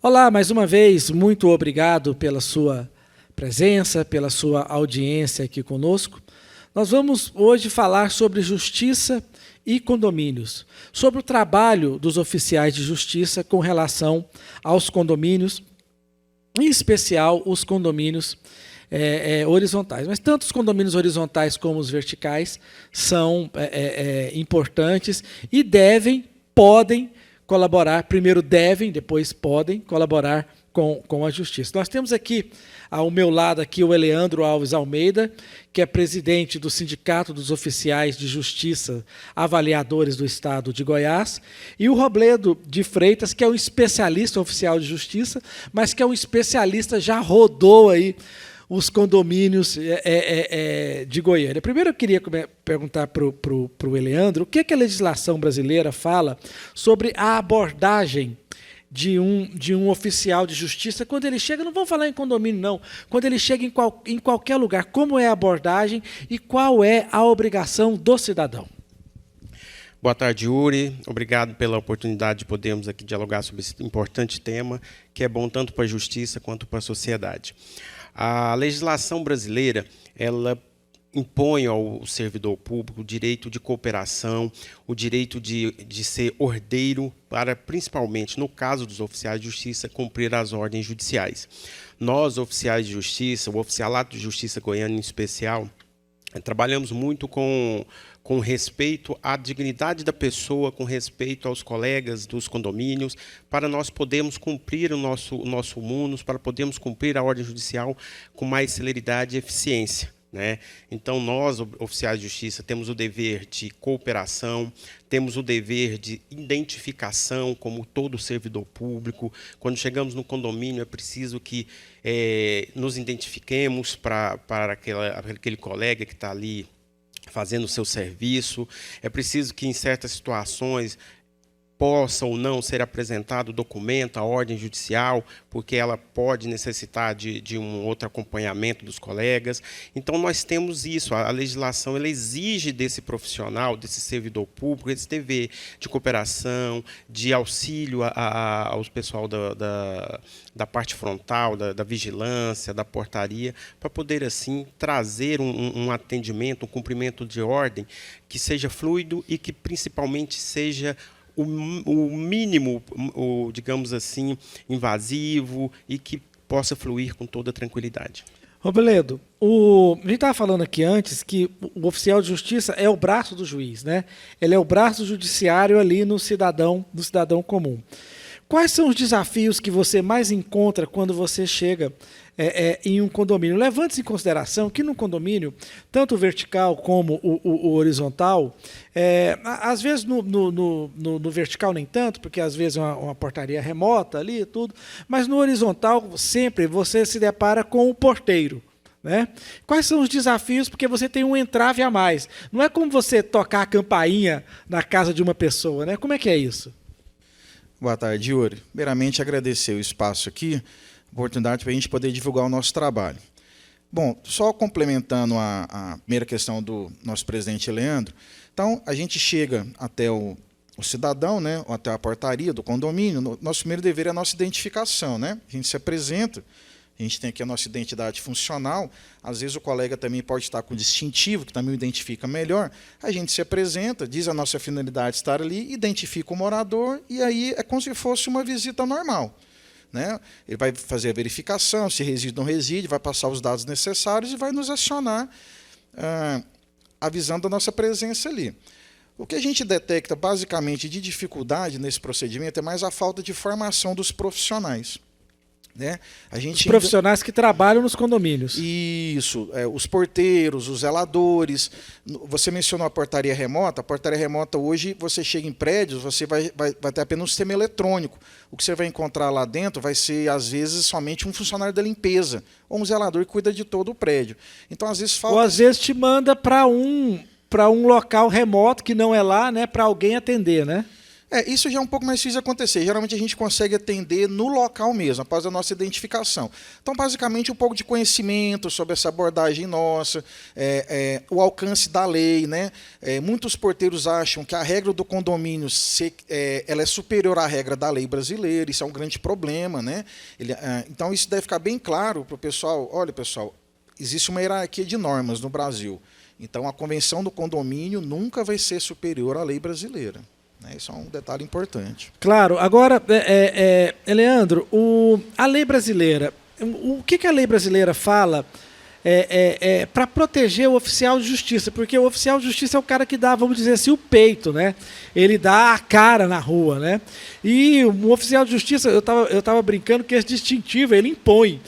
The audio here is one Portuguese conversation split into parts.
Olá, mais uma vez, muito obrigado pela sua presença, pela sua audiência aqui conosco. Nós vamos hoje falar sobre justiça e condomínios, sobre o trabalho dos oficiais de justiça com relação aos condomínios, em especial os condomínios horizontais. Mas tanto os condomínios horizontais como os verticais são importantes e podem colaborar, primeiro devem, depois podem colaborar com a justiça. Nós temos aqui, ao meu lado, aqui, o Eleandro Alves Almeida, que é presidente do Sindicato dos Oficiais de Justiça Avaliadores do Estado de Goiás, e o Robledo de Freitas, que é um especialista oficial de justiça, mas que é um especialista, já rodou aí os condomínios de Goiânia. Primeiro eu queria perguntar para o Eleandro, o que a legislação brasileira fala sobre a abordagem de um oficial de justiça quando ele chega, não vamos falar em condomínio não, quando ele chega em qualquer lugar, como é a abordagem e qual é a obrigação do cidadão? Boa tarde, Yuri. Obrigado pela oportunidade de podermos aqui dialogar sobre esse importante tema, que é bom tanto para a justiça quanto para a sociedade. A legislação brasileira, ela impõe ao servidor público o direito de cooperação, o direito de ser ordeiro para, principalmente, no caso dos oficiais de justiça, cumprir as ordens judiciais. Nós, oficiais de justiça, o Oficialato de Justiça Goiano em especial, trabalhamos muito com respeito à dignidade da pessoa, com respeito aos colegas dos condomínios, para nós podermos cumprir o nosso munus, para podermos cumprir a ordem judicial com mais celeridade e eficiência, né? Então, nós, oficiais de justiça, temos o dever de cooperação, temos o dever de identificação, como todo servidor público. Quando chegamos no condomínio, é preciso que nos identifiquemos para aquele colega que está ali fazendo o seu serviço. É preciso que, em certas situações, possa ou não ser apresentado o documento, a ordem judicial, porque ela pode necessitar de um outro acompanhamento dos colegas. Então, nós temos isso. A legislação ela exige desse profissional, desse servidor público, esse dever de cooperação, de auxílio ao pessoal da parte frontal, da vigilância, da portaria, para poder, assim, trazer um atendimento, um cumprimento de ordem que seja fluido e que, principalmente, seja o mínimo, digamos assim, invasivo e que possa fluir com toda tranquilidade. Robledo, a gente estava falando aqui antes que o oficial de justiça é o braço do juiz, né? Ele é o braço judiciário ali no cidadão comum. Quais são os desafios que você mais encontra quando você chega em um condomínio? Levante-se em consideração que no condomínio, tanto o vertical como o horizontal, às vezes no vertical nem tanto, porque às vezes é uma portaria remota ali e tudo, mas no horizontal sempre você se depara com o porteiro, né? Quais são os desafios? Porque você tem um entrave a mais. Não é como você tocar a campainha na casa de uma pessoa, né? Como é que é isso? Boa tarde, Yuri. Primeiramente, agradecer o espaço aqui, a oportunidade para a gente poder divulgar o nosso trabalho. Bom, só complementando a primeira questão do nosso presidente Leandro, então, a gente chega até o cidadão, né, ou até a portaria do condomínio, nosso primeiro dever é a nossa identificação, né? A gente se apresenta, a gente tem aqui a nossa identidade funcional, às vezes o colega também pode estar com distintivo, que também o identifica melhor, a gente se apresenta, diz a nossa finalidade de estar ali, identifica o morador, e aí é como se fosse uma visita normal, né? Ele vai fazer a verificação, se reside ou não reside, vai passar os dados necessários e vai nos acionar, avisando a nossa presença ali. O que a gente detecta basicamente de dificuldade nesse procedimento é mais a falta de formação dos profissionais, né? Os profissionais que trabalham nos condomínios. Isso, os porteiros, os zeladores. Você mencionou a portaria remota. A portaria remota hoje, você chega em prédios, você vai ter apenas um sistema eletrônico. O que você vai encontrar lá dentro vai ser, às vezes, somente um funcionário da limpeza, ou um zelador que cuida de todo o prédio. Então, às vezes, falta... Ou às vezes te manda para um local remoto, que não é lá, né, para alguém atender, né? Isso já é um pouco mais difícil de acontecer. Geralmente a gente consegue atender no local mesmo, após a nossa identificação. Então, basicamente, um pouco de conhecimento sobre essa abordagem nossa, o alcance da lei, né? Muitos porteiros acham que a regra do condomínio ela é superior à regra da lei brasileira, isso é um grande problema, né? Então, isso deve ficar bem claro para o pessoal. Olha, pessoal, existe uma hierarquia de normas no Brasil. Então, a convenção do condomínio nunca vai ser superior à lei brasileira. Isso é um detalhe importante. Claro. Agora, Leandro, a lei brasileira, o que a lei brasileira fala para proteger o oficial de justiça? Porque o oficial de justiça é o cara que dá, vamos dizer assim, o peito, né? Ele dá a cara na rua, né? E o oficial de justiça, eu tava brincando que esse distintivo, ele impõe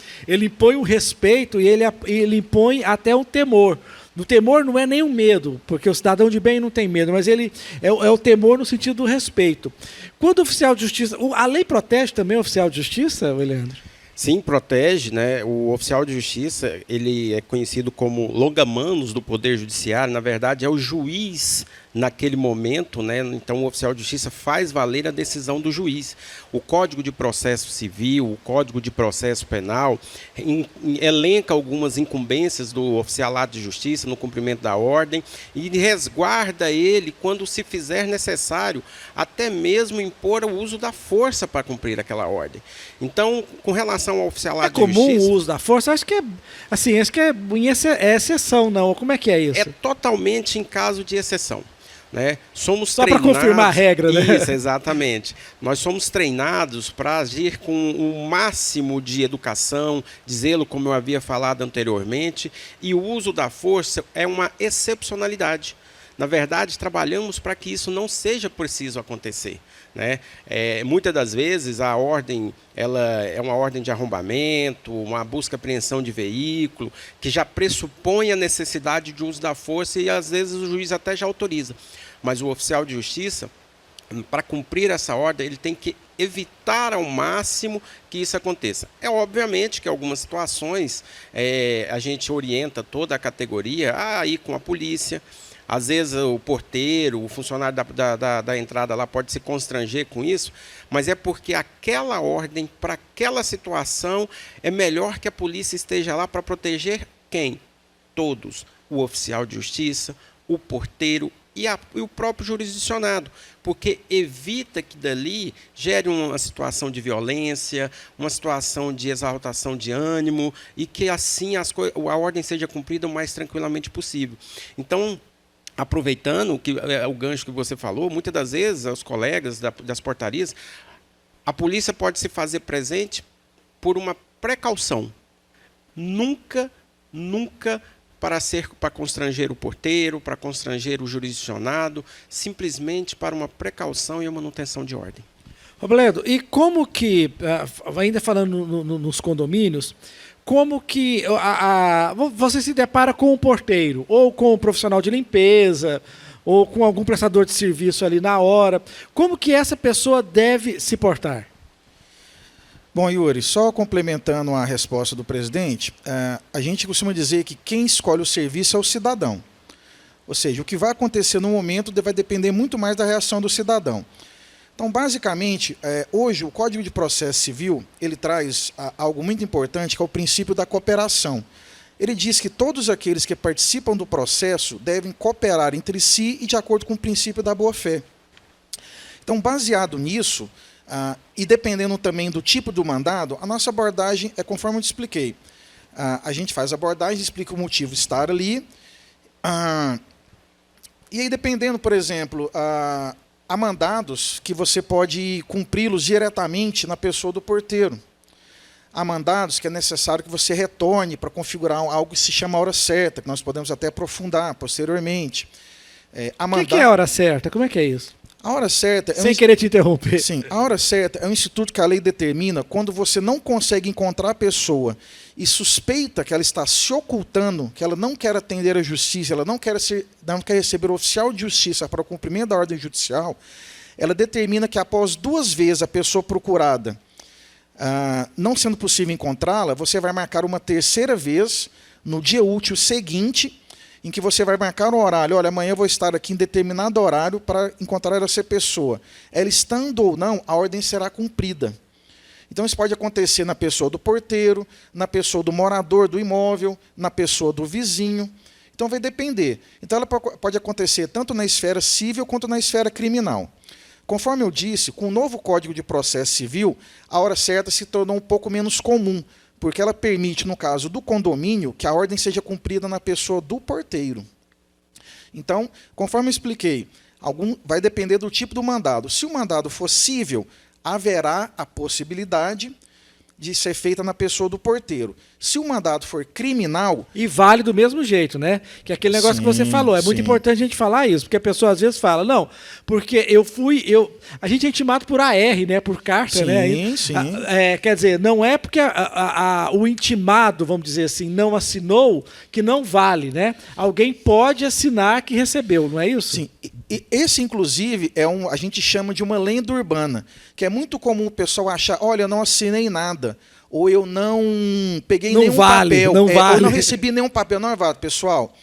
o respeito e ele impõe até um temor. O temor não é nem o medo, porque o cidadão de bem não tem medo, mas ele é o temor no sentido do respeito. Quando o oficial de justiça... A lei protege também o oficial de justiça, Leandro? Sim, protege, né? O oficial de justiça, ele é conhecido como longa-manos do Poder Judiciário, na verdade é o juiz naquele momento, né? Então o oficial de justiça faz valer a decisão do juiz. O Código de Processo Civil, o Código de Processo Penal, elenca algumas incumbências do oficialato de justiça no cumprimento da ordem e resguarda ele quando se fizer necessário, até mesmo impor o uso da força para cumprir aquela ordem. Então, com relação ao oficialato de justiça... É comum o uso da força? Acho que é exceção, não? Como é que é isso? É totalmente em caso de exceção. Né? Somos só para confirmar a regra, né? Isso, exatamente. Nós somos treinados para agir com o máximo de educação, de zelo, como eu havia falado anteriormente, e o uso da força é uma excepcionalidade. Na verdade, trabalhamos para que isso não seja preciso acontecer, né? Muitas das vezes a ordem ela é uma ordem de arrombamento, uma busca e apreensão de veículo, que já pressupõe a necessidade de uso da força e às vezes o juiz até já autoriza. Mas o oficial de justiça, para cumprir essa ordem, ele tem que evitar ao máximo que isso aconteça. Obviamente que em algumas situações a gente orienta toda a categoria a ir com a polícia. Às vezes o porteiro, o funcionário da entrada lá pode se constranger com isso, mas é porque aquela ordem, para aquela situação, é melhor que a polícia esteja lá para proteger quem? Todos. O oficial de justiça, o porteiro e o próprio jurisdicionado, porque evita que dali gere uma situação de violência, uma situação de exaltação de ânimo e que assim a ordem seja cumprida o mais tranquilamente possível. Então, aproveitando o gancho que você falou, muitas das vezes, os colegas das portarias, a polícia pode se fazer presente por uma precaução. Nunca para constranger o porteiro, para constranger o jurisdicionado, simplesmente para uma precaução e a manutenção de ordem. Robledo, e como que, ainda falando nos condomínios, como que você se depara com um porteiro, ou com um profissional de limpeza, ou com algum prestador de serviço ali na hora, como que essa pessoa deve se portar? Bom, Yuri, só complementando a resposta do presidente, a gente costuma dizer que quem escolhe o serviço é o cidadão. Ou seja, o que vai acontecer no momento vai depender muito mais da reação do cidadão. Então, basicamente, hoje o Código de Processo Civil ele traz algo muito importante, que é o princípio da cooperação. Ele diz que todos aqueles que participam do processo devem cooperar entre si e de acordo com o princípio da boa-fé. Então, baseado nisso, e dependendo também do tipo do mandado, a nossa abordagem é conforme eu te expliquei. A gente faz a abordagem, explica o motivo de estar ali. E aí, dependendo, por exemplo, há mandados que você pode cumpri-los diretamente na pessoa do porteiro. Há mandados que é necessário que você retorne para configurar algo que se chama hora certa, que nós podemos até aprofundar posteriormente. O que é a hora certa? Como é que é isso? A hora certa... Sem querer te interromper. Sim, a hora certa é um instituto que a lei determina quando você não consegue encontrar a pessoa e suspeita que ela está se ocultando, que ela não quer atender a justiça, ela não quer receber o oficial de justiça para o cumprimento da ordem judicial, ela determina que após 2 vezes a pessoa procurada, não sendo possível encontrá-la, você vai marcar uma 3ª vez no dia útil seguinte em que você vai marcar um horário, olha, amanhã eu vou estar aqui em determinado horário para encontrar essa pessoa. Ela estando ou não, a ordem será cumprida. Então isso pode acontecer na pessoa do porteiro, na pessoa do morador do imóvel, na pessoa do vizinho. Então vai depender. Então ela pode acontecer tanto na esfera civil quanto na esfera criminal. Conforme eu disse, com o novo Código de Processo Civil, a hora certa se tornou um pouco menos comum, porque ela permite, no caso do condomínio, que a ordem seja cumprida na pessoa do porteiro. Então, conforme eu expliquei, vai depender do tipo do mandado. Se o mandado for civil, haverá a possibilidade de ser feita na pessoa do porteiro. Se o mandado for criminal... E vale do mesmo jeito, né? Que é aquele negócio que você falou. É muito importante a gente falar isso, porque a pessoa às vezes fala, não, porque a gente é intimado por AR, né? Por carta, né? Sim. Quer dizer, não é porque o intimado, vamos dizer assim, não assinou, que não vale, né? Alguém pode assinar que recebeu, não é isso? Sim. E esse, inclusive, a gente chama de uma lenda urbana, que é muito comum o pessoal achar, olha, eu não assinei nada, ou eu não peguei nenhum papel, eu não recebi nenhum papel. Não é válido, pessoal.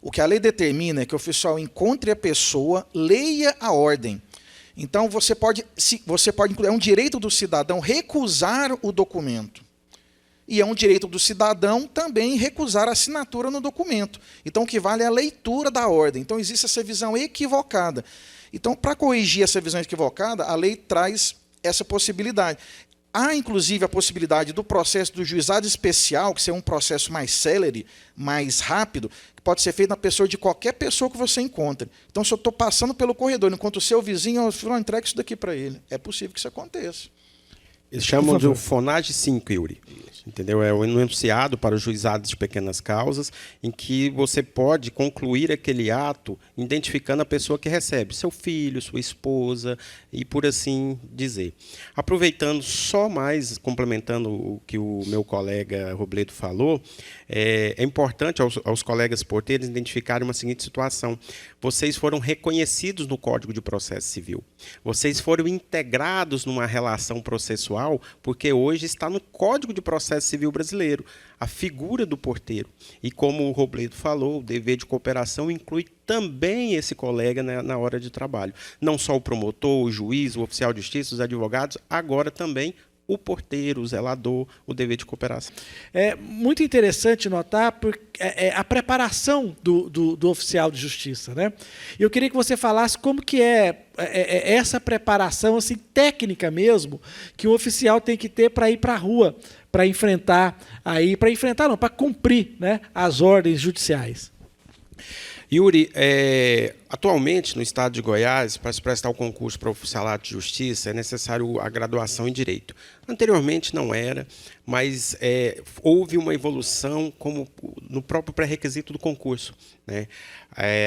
O que a lei determina é que o oficial encontre a pessoa, leia a ordem. Então, é um direito do cidadão recusar o documento. E é um direito do cidadão também recusar a assinatura no documento. Então, o que vale é a leitura da ordem. Então, existe essa visão equivocada. Então, para corrigir essa visão equivocada, a lei traz essa possibilidade. Há, inclusive, a possibilidade do processo do juizado especial, que é um processo mais célere, mais rápido, que pode ser feito na pessoa de qualquer pessoa que você encontre. Então, se eu estou passando pelo corredor, enquanto o seu vizinho, eu entrego isso daqui para ele. É possível que isso aconteça. Eles chamam de FONAGE 5, Yuri. Entendeu? É o enunciado para os juizados de pequenas causas, em que você pode concluir aquele ato identificando a pessoa que recebe, seu filho, sua esposa, e por assim dizer. Aproveitando só mais, complementando o que o meu colega Robledo falou, é importante aos colegas porteiros identificarem uma seguinte situação. Vocês foram reconhecidos no Código de Processo Civil. Vocês foram integrados numa relação processual, porque hoje está no Código de Processo Civil brasileiro, a figura do porteiro. E como o Robledo falou, o dever de cooperação inclui também esse colega na hora de trabalho. Não só o promotor, o juiz, o oficial de justiça, os advogados, agora também o porteiro, o zelador, o dever de cooperação. É muito interessante notar a preparação do oficial de justiça, né? Eu queria que você falasse como que é essa preparação assim, técnica mesmo, que o oficial tem que ter para ir para a rua, para cumprir, né, as ordens judiciais. Yuri, atualmente no estado de Goiás, para se prestar o concurso para oficialato de justiça, é necessário a graduação em Direito. Anteriormente não era, mas houve uma evolução como no próprio pré-requisito do concurso, né?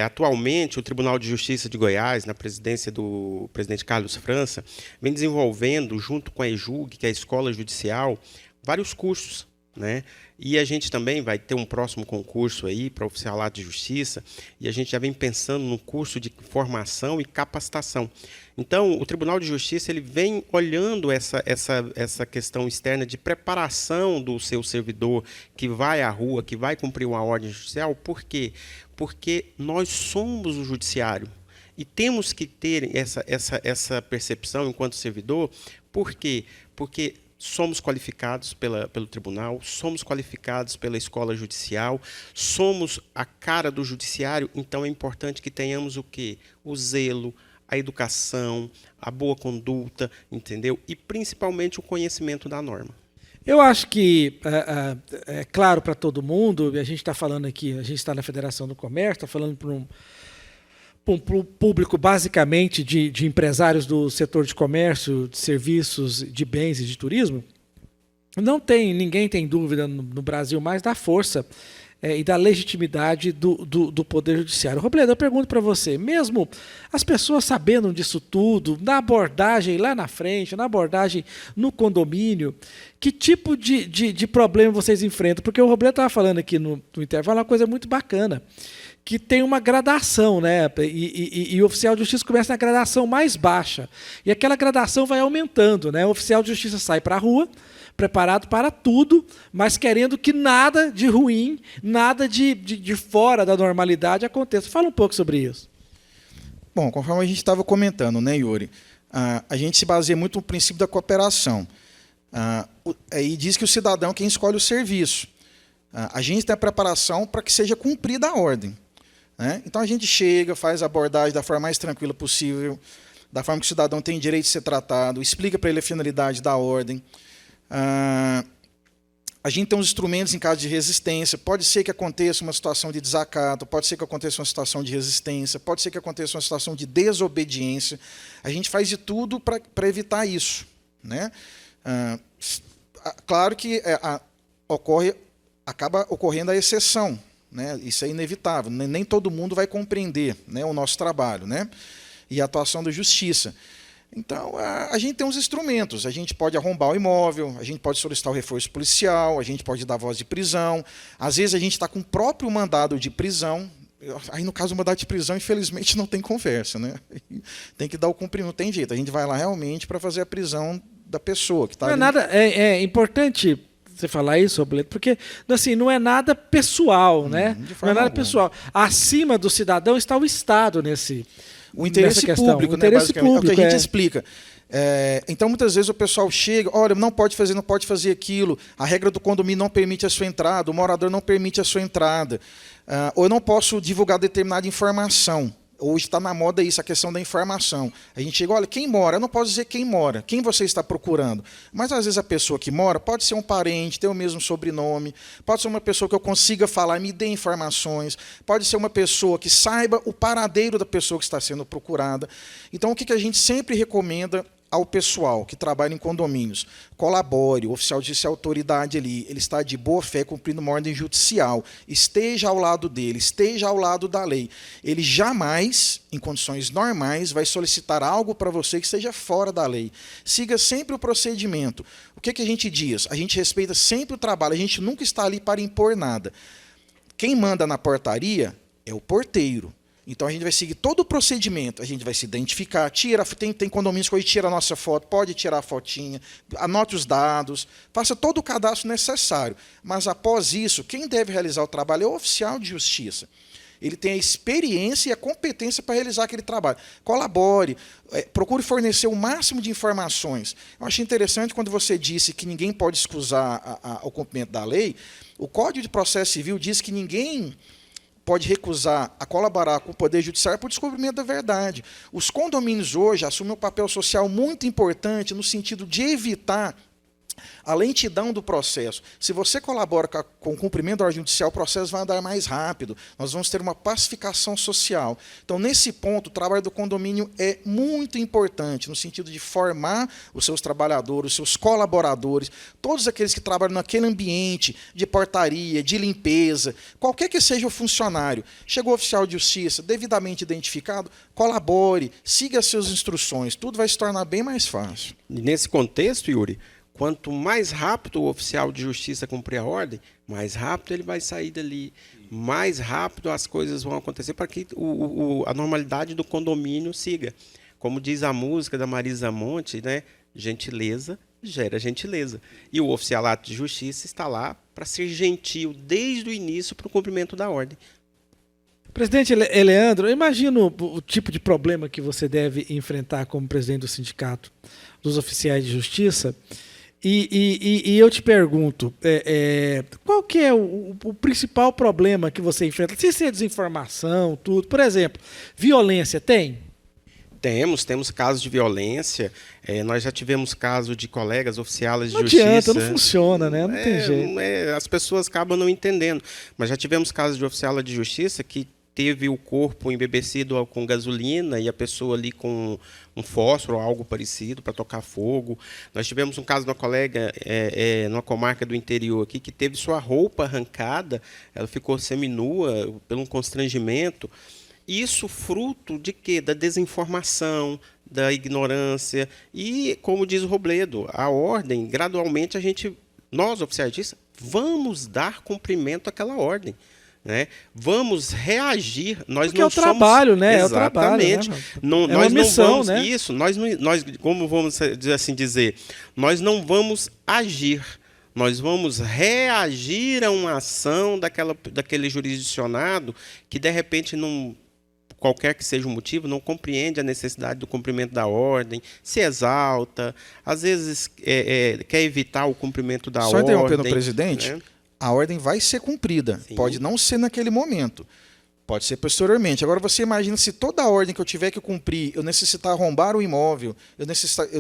Atualmente, o Tribunal de Justiça de Goiás, na presidência do presidente Carlos França, vem desenvolvendo, junto com a EJUG, que é a Escola Judicial, vários cursos, né? E a gente também vai ter um próximo concurso aí para oficialato de justiça, e a gente já vem pensando no curso de formação e capacitação. Então, o Tribunal de Justiça ele vem olhando essa questão externa de preparação do seu servidor que vai à rua, que vai cumprir uma ordem judicial. Por quê? Porque nós somos o judiciário e temos que ter essa percepção enquanto servidor. Por quê? Porque somos qualificados pelo tribunal, somos qualificados pela escola judicial, somos a cara do judiciário, então é importante que tenhamos o quê? O zelo, a educação, a boa conduta, entendeu? E principalmente o conhecimento da norma. Eu acho que é claro para todo mundo, a gente está falando aqui, a gente está na Federação do Comércio, está falando para um público basicamente de empresários do setor de comércio, de serviços, de bens e de turismo. Ninguém tem dúvida no Brasil mais da força e da legitimidade do Poder Judiciário. Robledo, eu pergunto para você, mesmo as pessoas sabendo disso tudo, na abordagem lá na frente, na abordagem no condomínio, que tipo de problema vocês enfrentam? Porque o Robledo estava falando aqui no intervalo uma coisa muito bacana, que tem uma gradação, né? E o oficial de justiça começa na gradação mais baixa. E aquela gradação vai aumentando, né? O oficial de justiça sai para a rua preparado para tudo, mas querendo que nada de ruim, nada de fora da normalidade aconteça. Fala um pouco sobre isso. Bom, conforme a gente estava comentando, né, Yuri, a gente se baseia muito no princípio da cooperação. E diz que o cidadão é quem escolhe o serviço. A gente tem a preparação para que seja cumprida a ordem, né? Então a gente chega, faz a abordagem da forma mais tranquila possível, da forma que o cidadão tem direito de ser tratado, explica para ele a finalidade da ordem. A gente tem uns instrumentos em caso de resistência. Pode ser que aconteça uma situação de desacato, pode ser que aconteça uma situação de resistência, pode ser que aconteça uma situação de desobediência. A gente faz de tudo para evitar isso, né? Claro que acaba ocorrendo a exceção, né? Isso é inevitável. Nem todo mundo vai compreender, né, o nosso trabalho, né, e a atuação da justiça. Então, a gente tem uns instrumentos. A gente pode arrombar o imóvel, a gente pode solicitar o reforço policial, a gente pode dar voz de prisão. Às vezes, a gente está com o próprio mandado de prisão. Aí, no caso do mandado de prisão, infelizmente, não tem conversa, né? Tem que dar o cumprimento, não tem jeito. A gente vai lá realmente para fazer a prisão da pessoa que está ali. É importante você falar isso, Robledo, porque assim, não é nada pessoal, né? Não é nada pessoal. Acima do cidadão está o Estado nesse... O interesse público, o interesse né, público, é o que a gente explica. Então, muitas vezes o pessoal chega, olha, não pode fazer aquilo, a regra do condomínio não permite a sua entrada, o morador não permite a sua entrada, ou eu não posso divulgar determinada informação. Hoje está na moda isso, a questão da informação. A gente chega, olha, quem mora? Eu não posso dizer quem mora, quem você está procurando. Mas, às vezes, a pessoa que mora pode ser um parente, ter o mesmo sobrenome, pode ser uma pessoa que eu consiga falar, me dê informações, pode ser uma pessoa que saiba o paradeiro da pessoa que está sendo procurada. Então, o que a gente sempre recomenda ao pessoal que trabalha em condomínios? Colabore, o oficial de justiça, a autoridade ali, ele está de boa fé cumprindo uma ordem judicial, esteja ao lado dele, esteja ao lado da lei. Ele jamais, em condições normais, vai solicitar algo para você que esteja fora da lei. Siga sempre o procedimento. O que a gente diz? A gente respeita sempre o trabalho, a gente nunca está ali para impor nada. Quem manda na portaria é o porteiro. Então, a gente vai seguir todo o procedimento, a gente vai se identificar, tem condomínios que a gente tira a nossa foto, pode tirar a fotinha, anote os dados, faça todo o cadastro necessário. Mas, após isso, quem deve realizar o trabalho é o oficial de justiça. Ele tem a experiência e a competência para realizar aquele trabalho. Colabore, procure fornecer o máximo de informações. Eu achei interessante quando você disse que ninguém pode escusar o cumprimento da lei. O Código de Processo Civil diz que ninguém pode recusar a colaborar com o Poder Judiciário por descobrimento da verdade. Os condomínios hoje assumem um papel social muito importante no sentido de evitar a lentidão do processo. Se você colabora com o cumprimento da ordem judicial, o processo vai andar mais rápido. Nós vamos ter uma pacificação social. Então, nesse ponto, o trabalho do condomínio é muito importante, no sentido de formar os seus trabalhadores, os seus colaboradores, todos aqueles que trabalham naquele ambiente de portaria, de limpeza, qualquer que seja o funcionário. Chegou o oficial de justiça, devidamente identificado, colabore, siga as suas instruções, tudo vai se tornar bem mais fácil. Nesse contexto, Yuri, quanto mais rápido o oficial de justiça cumprir a ordem, mais rápido ele vai sair dali, mais rápido as coisas vão acontecer para que a normalidade do condomínio siga. Como diz a música da Marisa Monte, né? Gentileza gera gentileza. E o oficialato de justiça está lá para ser gentil desde o início para o cumprimento da ordem. Presidente Eleandro, eu imagino o tipo de problema que você deve enfrentar como presidente do Sindicato dos Oficiais de Justiça. E eu te pergunto, qual que é o principal problema que você enfrenta? Se é desinformação, tudo. Por exemplo, violência tem? Temos casos de violência. Nós já tivemos casos de colegas oficiais de justiça. Não adianta, não funciona, né? Não tem jeito. As pessoas acabam não entendendo. Mas já tivemos casos de oficial de justiça que teve o corpo embebecido com gasolina e a pessoa ali com um fósforo ou algo parecido para tocar fogo. Nós tivemos um caso de uma colega numa comarca do interior aqui que teve sua roupa arrancada, ela ficou seminua por um constrangimento. Isso fruto de quê? Da desinformação, da ignorância. E, como diz o Robledo, a ordem, gradualmente, nós, oficiais de justiça, vamos dar cumprimento àquela ordem. né? Vamos reagir. Nós Porque não é o trabalho, somos... né? Exatamente. É o trabalho, né? Não, É nós uma missão, não vamos... né? Isso, nós, como vamos assim dizer, nós não vamos agir. Nós vamos reagir a uma ação daquele jurisdicionado que, de repente, não, qualquer que seja o motivo, não compreende a necessidade do cumprimento da ordem, se exalta, às vezes quer evitar o cumprimento da ordem. Só interrompendo o presidente, né? a ordem vai ser cumprida. Sim. Pode não ser naquele momento, pode ser posteriormente. Agora, você imagina se toda a ordem que eu tiver que cumprir, eu necessitar arrombar o imóvel, eu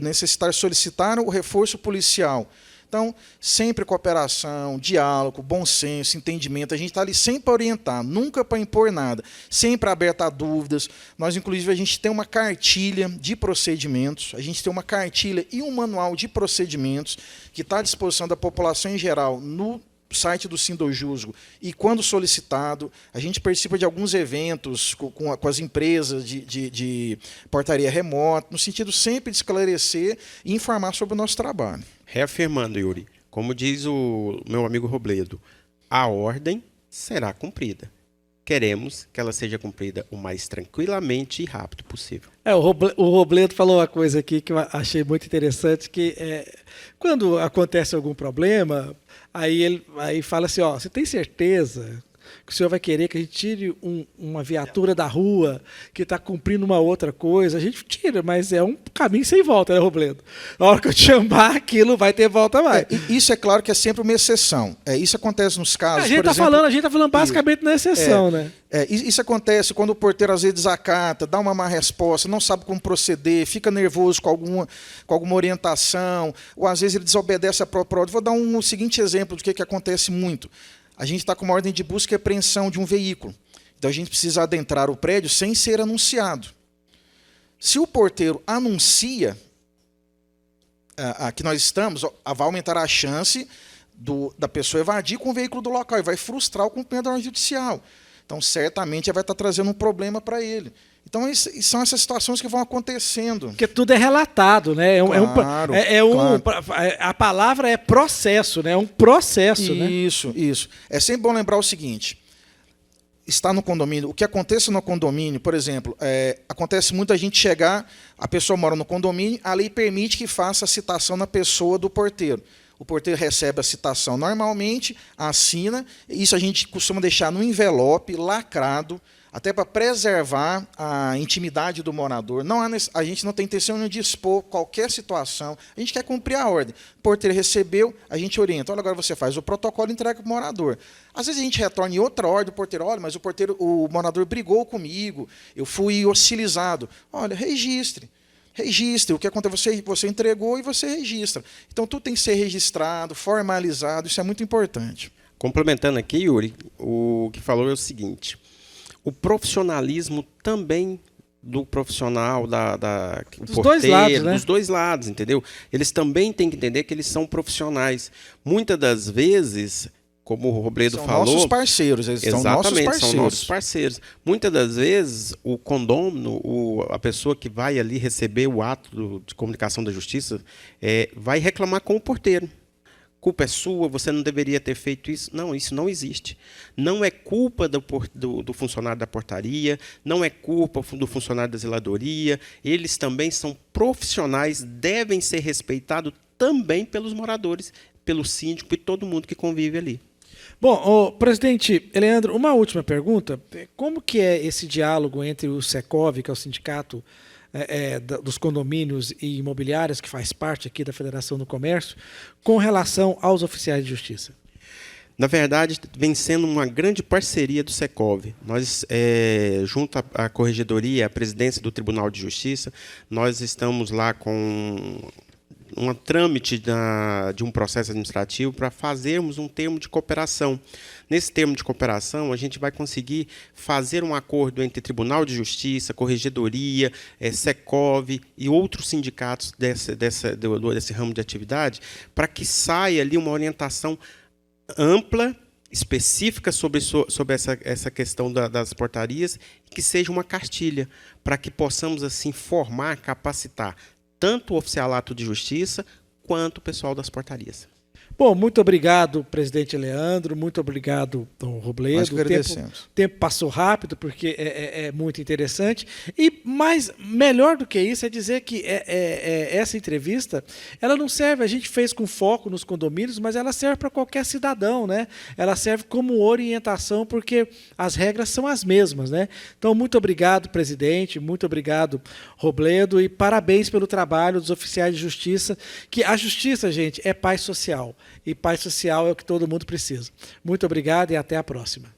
necessitar solicitar o reforço policial. Então, sempre cooperação, diálogo, bom senso, entendimento. A gente está ali sempre para orientar, nunca para impor nada, sempre aberto a dúvidas. Nós, inclusive, a gente tem uma cartilha de procedimentos, a gente tem uma cartilha e um manual de procedimentos que está à disposição da população em geral no site do Sindojusgo, e quando solicitado, a gente participa de alguns eventos com as empresas de portaria remota, no sentido sempre de esclarecer e informar sobre o nosso trabalho. Reafirmando, Yuri, como diz o meu amigo Robledo, a ordem será cumprida. Queremos que ela seja cumprida o mais tranquilamente e rápido possível. O Robledo falou uma coisa aqui que eu achei muito interessante, que quando acontece algum problema, aí ele fala assim, ó, você tem certeza que o senhor vai querer que a gente tire uma viatura da rua que está cumprindo uma outra coisa? A gente tira, mas é um caminho sem volta, né, Robledo? A hora que eu te chamar, aquilo vai ter volta mais. Isso é claro que é sempre uma exceção. Isso acontece nos casos, A gente está falando basicamente na exceção, né? Isso acontece quando o porteiro às vezes desacata, dá uma má resposta, não sabe como proceder, fica nervoso com alguma orientação, ou às vezes ele desobedece a própria ordem. Vou dar um seguinte exemplo do que acontece muito. A gente está com uma ordem de busca e apreensão de um veículo. Então a gente precisa adentrar o prédio sem ser anunciado. Se o porteiro anuncia que nós estamos, vai aumentar a chance da pessoa evadir com o veículo do local e vai frustrar o cumprimento da ordem judicial. Então, certamente, vai estar trazendo um problema para ele. Então, são essas situações que vão acontecendo. Porque tudo é relatado, né? Claro. A palavra é processo, né? É um processo, né? Isso. É sempre bom lembrar o seguinte, está no condomínio, o que acontece no condomínio, por exemplo, acontece muito a gente chegar, a pessoa mora no condomínio, a lei permite que faça a citação na pessoa do porteiro. O porteiro recebe a citação normalmente, assina, isso a gente costuma deixar no envelope, lacrado, até para preservar a intimidade do morador. A gente não tem intenção de expor qualquer situação, a gente quer cumprir a ordem. O porteiro recebeu, a gente orienta, olha, agora você faz o protocolo e entrega para o morador. Às vezes a gente retorna em outra ordem, o porteiro, olha, mas o morador brigou comigo, eu fui hostilizado. Olha, registre, o que aconteceu, você entregou e você registra. Então, tudo tem que ser registrado, formalizado, isso é muito importante. Complementando aqui, Yuri, o que falou é o seguinte, o profissionalismo também do profissional, dos dois lados, né? Dos dois lados, entendeu? Eles também têm que entender que eles são profissionais. Muitas das vezes, como o Robledo falou... São nossos parceiros, eles são nossos parceiros. São nossos parceiros. Muitas das vezes, o condômino, a pessoa que vai ali receber o ato de comunicação da justiça, vai reclamar com o porteiro. Culpa é sua, você não deveria ter feito isso. Não, isso não existe. Não é culpa do funcionário da portaria, não é culpa do funcionário da zeladoria. Eles também são profissionais, devem ser respeitados também pelos moradores, pelo síndico e todo mundo que convive ali. Bom, presidente Eleandro, uma última pergunta. Como que é esse diálogo entre o Secov, que é o sindicato dos condomínios e imobiliárias, que faz parte aqui da Federação do Comércio, com relação aos oficiais de justiça? Na verdade, vem sendo uma grande parceria do Secov. Nós, junto à Corregedoria, à presidência do Tribunal de Justiça, nós estamos lá com um trâmite de um processo administrativo para fazermos um termo de cooperação. Nesse termo de cooperação, a gente vai conseguir fazer um acordo entre Tribunal de Justiça, Corregedoria, Secov e outros sindicatos desse ramo de atividade, para que saia ali uma orientação ampla, específica sobre essa questão das portarias, que seja uma cartilha, para que possamos assim formar, capacitar tanto o oficialato de justiça quanto o pessoal das portarias. Bom, muito obrigado, presidente Leandro, muito obrigado, Dom Robledo. Nós que agradecemos. O tempo passou rápido, porque é muito interessante. E mais, melhor do que isso é dizer que essa entrevista, ela não serve, a gente fez com foco nos condomínios, mas ela serve para qualquer cidadão, né? Ela serve como orientação, porque as regras são as mesmas, né? Então, muito obrigado, presidente, muito obrigado, Robledo, e parabéns pelo trabalho dos oficiais de justiça, que a justiça, gente, é paz social. E paz social é o que todo mundo precisa. Muito obrigado e até a próxima.